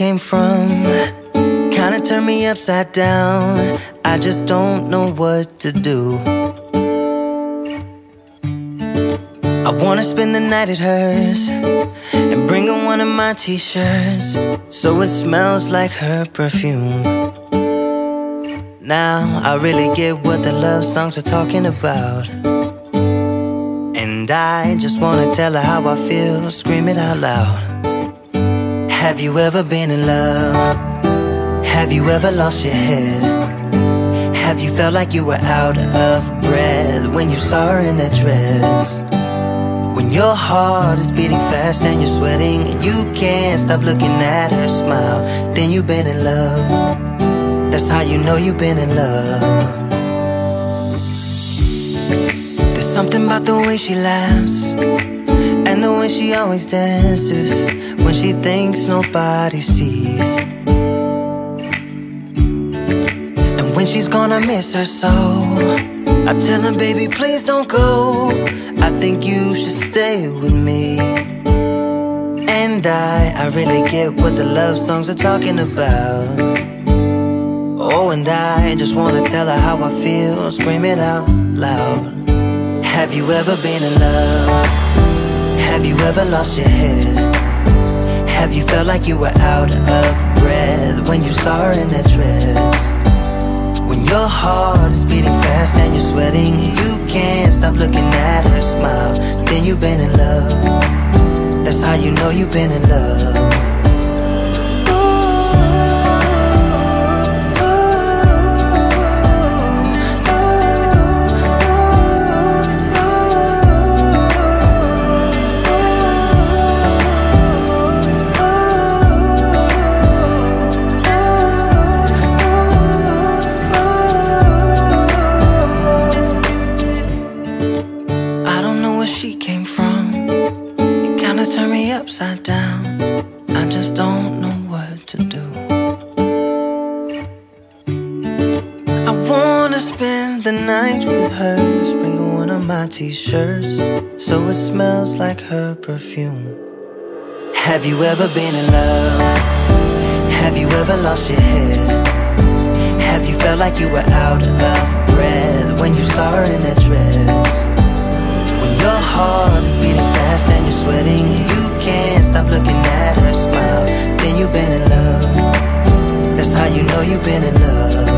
came from kinda turned me upside down. I just don't know what to do. I wanna spend the night at hers and bring her one of my t-shirts so it smells like her perfume. Now I really get what the love songs are talking about, and I just wanna tell her how I feel, scream it out loud. Have you ever been in love? Have you ever lost your head? Have you felt like you were out of breath when you saw her in that dress? When your heart is beating fast and you're sweating and you can't stop looking at her smile, then you've been in love. That's how you know you've been in love. There's something about the way she laughs and the way she always dances when she thinks nobody sees. And when she's gone, I miss her so. I tell her, baby, please don't go. I think you should stay with me. And I really get what the love songs are talking about. Oh, and I just wanna tell her how I feel, scream it out loud. Have you ever been in love? Have you ever lost your head? Have you felt like you were out of breath when you saw her in that dress? When your heart is beating fast and you're sweating and you can't stop looking at her smile, then you've been in love. That's how you know you've been in love. Turn me upside down. I just don't know what to do. I wanna spend the night with her, bring her one of my t-shirts so it smells like her perfume. Have you ever been in love? Have you ever lost your head? Have you felt like you were out of breath when you saw her in that dress? When your heart is beating fast and you're sweating and you can't stop looking at her smile, then you've been in love. That's how you know you've been in love.